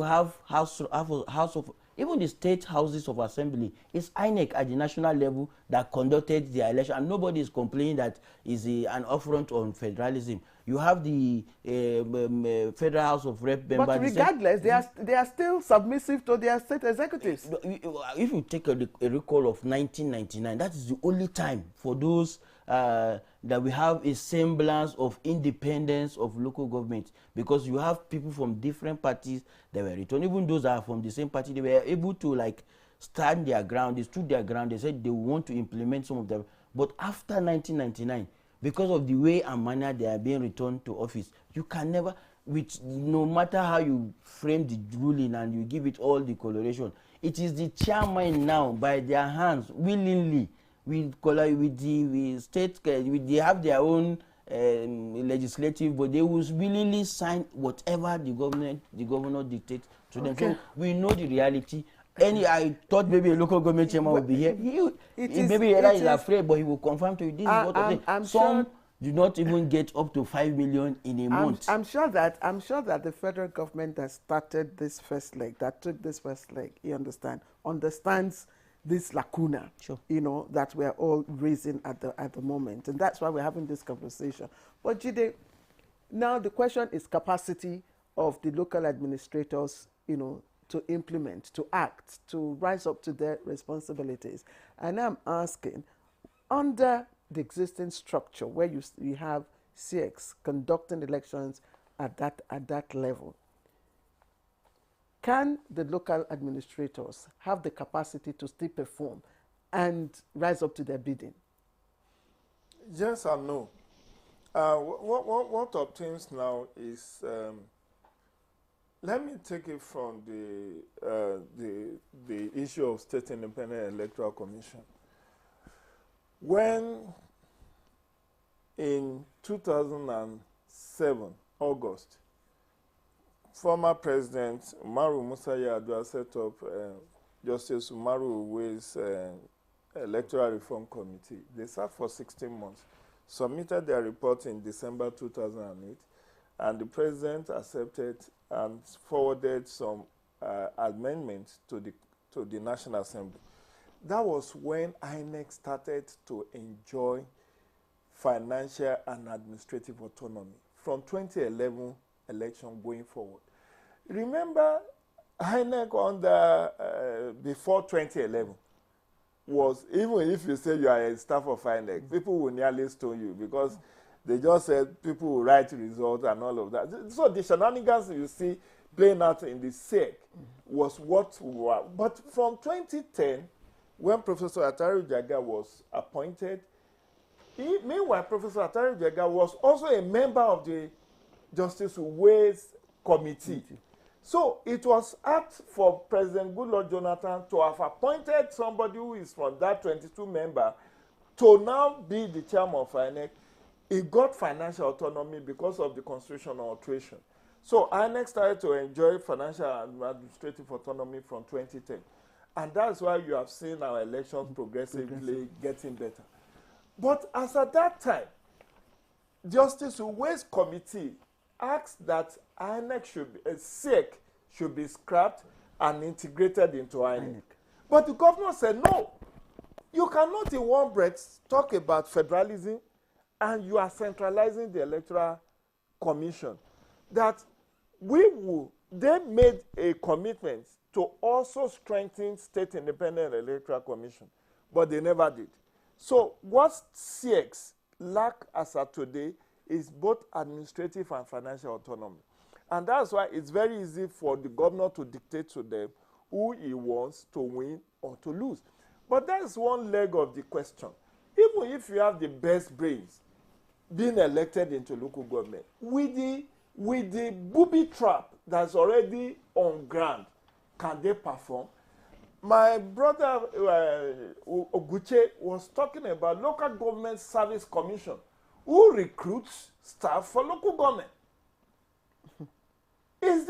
have house of, even the state houses of assembly, it's INEC at the national level that conducted the election, and nobody is complaining that is an affront on federalism. You have the Federal House of Rep members. But regardless, they are still submissive to their state executives. If you take a recall of 1999, that is the only time for those that we have a semblance of independence of local government, because you have people from different parties that were returned. Even those that are from the same party, they were able to like stand their ground. They stood their ground. They said they want to implement some of them. But after 1999, because of the way and manner they are being returned to office, you can never, with no matter how you frame the ruling and you give it all the coloration, it is the chairman now by their hands willingly with the state, they have their own legislative, but they will willingly sign whatever the governor dictates to them. So we know the reality. I thought maybe a local government chairman would be here. Maybe is afraid, but he will confirm to you this is what I'm Some sure do not even get up to 5 million in a month. I'm sure that the federal government that started this first leg, that took this first leg, you understands this lacuna, sure, that we're all raising at the moment, and that's why we're having this conversation. But Jide, now the question is capacity of the local administrators, to implement, to act, to rise up to their responsibilities. And I'm asking, under the existing structure where you have CX conducting elections at that level, can the local administrators have the capacity to still perform and rise up to their bidding? Yes and no. What obtains now is, let me take it from the issue of State Independent Electoral Commission. When in 2007, August, former President Umaru Musa Yar'Adua set up Justice Umaru Uwe's Electoral Reform Committee. They sat for 16 months, submitted their report in December 2008, and the President accepted and forwarded some amendments to the National Assembly. That was when INEC started to enjoy financial and administrative autonomy from 2011 election going forward. Remember, INEC before 2011 was, even if you say you are a staff of INEC, people will nearly stone you because they just said people will write results and all of that. So the shenanigans you see playing out in the SEC was what we were. But from 2010, when Professor Atari Jaga was appointed, meanwhile, Professor Atari Jaga was also a member of the Justice Uwe's committee. So it was apt for President Goodluck Jonathan to have appointed somebody who is from that 22 member to now be the chairman of INEC. He got financial autonomy because of the constitutional alteration. So INEC started to enjoy financial and administrative autonomy from 2010. And that's why you have seen our elections progressively getting better. But as at that time, Justice Uwe's committee asked that SEC should be scrapped and integrated into INEC. But the governor said, no, you cannot in one breath talk about federalism and you are centralizing the Electoral Commission. That they made a commitment to also strengthen State Independent Electoral Commission, but they never did. So what CX lack as of today is both administrative and financial autonomy. And that's why it's very easy for the governor to dictate to them who he wants to win or to lose. But that's one leg of the question. Even if you have the best brains being elected into local government, with the booby trap that's already on ground, can they perform? My brother Oguche was talking about Local Government Service Commission, who recruits staff for local government. It's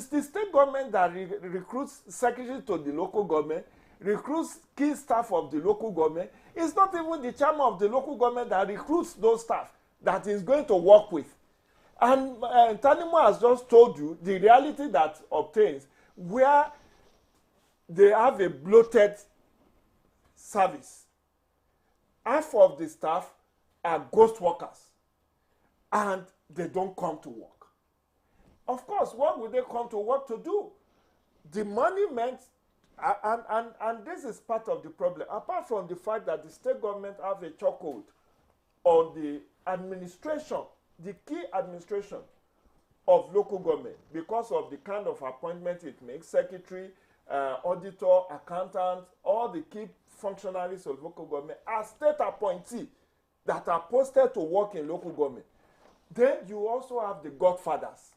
the state government that recruits secretary to the local government, recruits key staff of the local government. It's not even the chairman of the local government that recruits those staff that is going to work with. And Tanimo has just told you the reality that obtains where they have a bloated service. Half of the staff are ghost workers and they don't come to work. Of course, what would they come to work to do? The money meant, and this is part of the problem, apart from the fact that the state government have a chokehold on the administration, the key administration of local government, because of the kind of appointment it makes, secretary, auditor, accountant, all the key functionaries of local government are state appointees that are posted to work in local government. Then you also have the godfathers,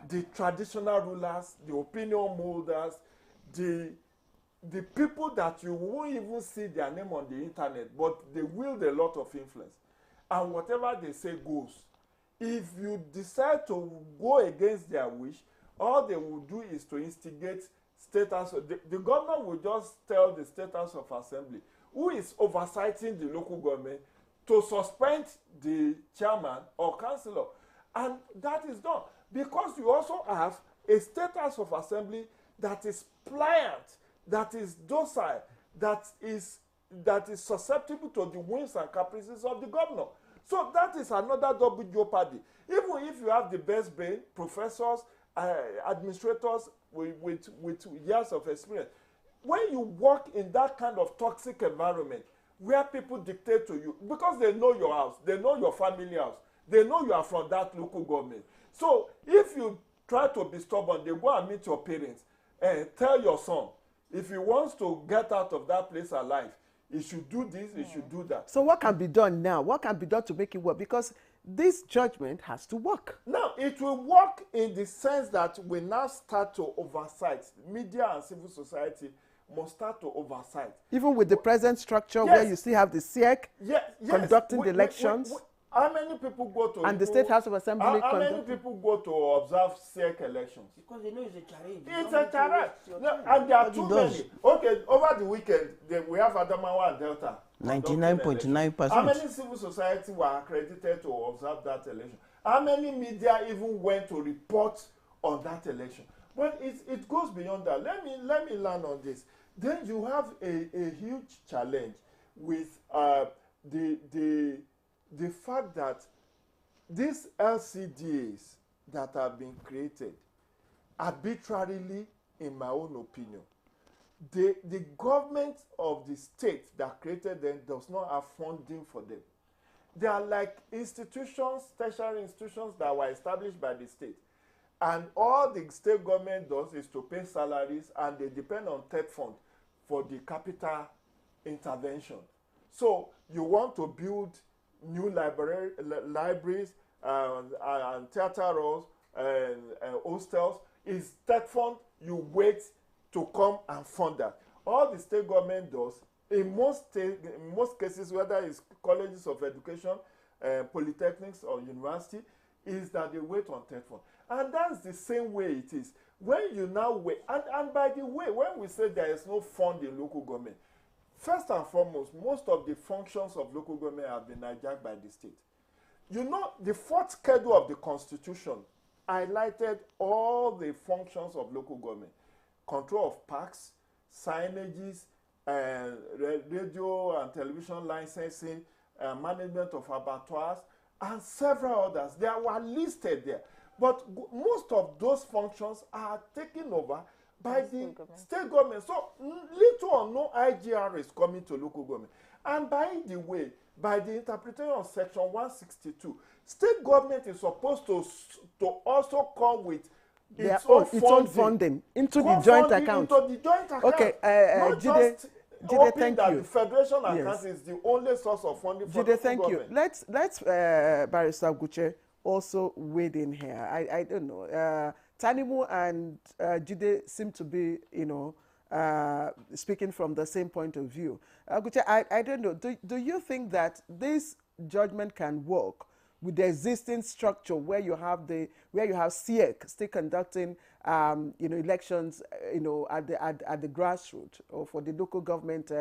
the traditional rulers, the opinion molders, the people that you won't even see their name on the internet, but they wield a lot of influence. And whatever they say goes. If you decide to go against their wish, all they will do is to instigate state house. The governor will just tell the state house of assembly, who is oversighting the local government, to suspend the chairman or councillor. And that is done. Because you also have a state house of assembly that is pliant, that is docile, that is susceptible to the whims and caprices of the governor. So that is another double jeopardy. Even if you have the best brain, professors, administrators with years of experience, when you work in that kind of toxic environment where people dictate to you, because they know your house, they know your family house, they know you are from that local government. So if you try to be stubborn, they go and meet your parents and tell your son, if he wants to get out of that place alive, he should do this, he should do that. So what can be done now? What can be done to make it work? Because this judgment has to work. Now, it will work in the sense that we now start to oversight. Media and civil society must start to oversight. Even with the present structure, yes, where you still have the SEC conducting the elections. How many people go to... And the State House of Assembly... How many people go to observe SEC elections? Because they know it's a challenge. It's a challenge. No, and there are too many. Okay, over the weekend, we have Adamawa and Delta. 99.9%. How many civil society were accredited to observe that election? How many media even went to report on that election? But it goes beyond that. Let me land on this. Then you have a huge challenge with the fact that these LCDAs that have been created arbitrarily, in my own opinion, the government of the state that created them does not have funding for them. They are like institutions, tertiary institutions that were established by the state. And all the state government does is to pay salaries, and they depend on TED fund for the capital intervention. So you want to build new libraries and theater halls and hostels, is TED fund, you wait to come and fund that. All the state government does, in most cases, whether it's colleges of education, polytechnics or university, is that they wait on TED fund. And that's the same way it is. When you now wait, and by the way, when we say there is no fund in local government, first and foremost, most of the functions of local government have been hijacked by the state. You know, the fourth schedule of the Constitution highlighted all the functions of local government. Control of parks, signages, radio and television licensing, management of abattoirs, and several others. They were listed there. But most of those functions are taken over by the state government. So little or no IGR is coming to local government. And by the way, by the interpretation of Section 162, state government is supposed to also come with its own funding into the joint account. Into the joint account. Okay, Jide, thank that you. The federation account is the only source of funding for Jide, thank you. government. Let's Barrister Guche also weighed in here. I don't know. Tanimu and Jide seem to be, speaking from the same point of view. Guche, I don't know. Do you think that this judgment can work with the existing structure where you have SEC still conducting elections at the grassroots or for the local government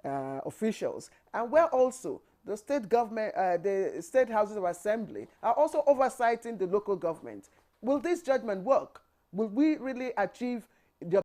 officials, and where also the state government, the state houses of assembly are also oversighting the local government. Will this judgment work? Will we really achieve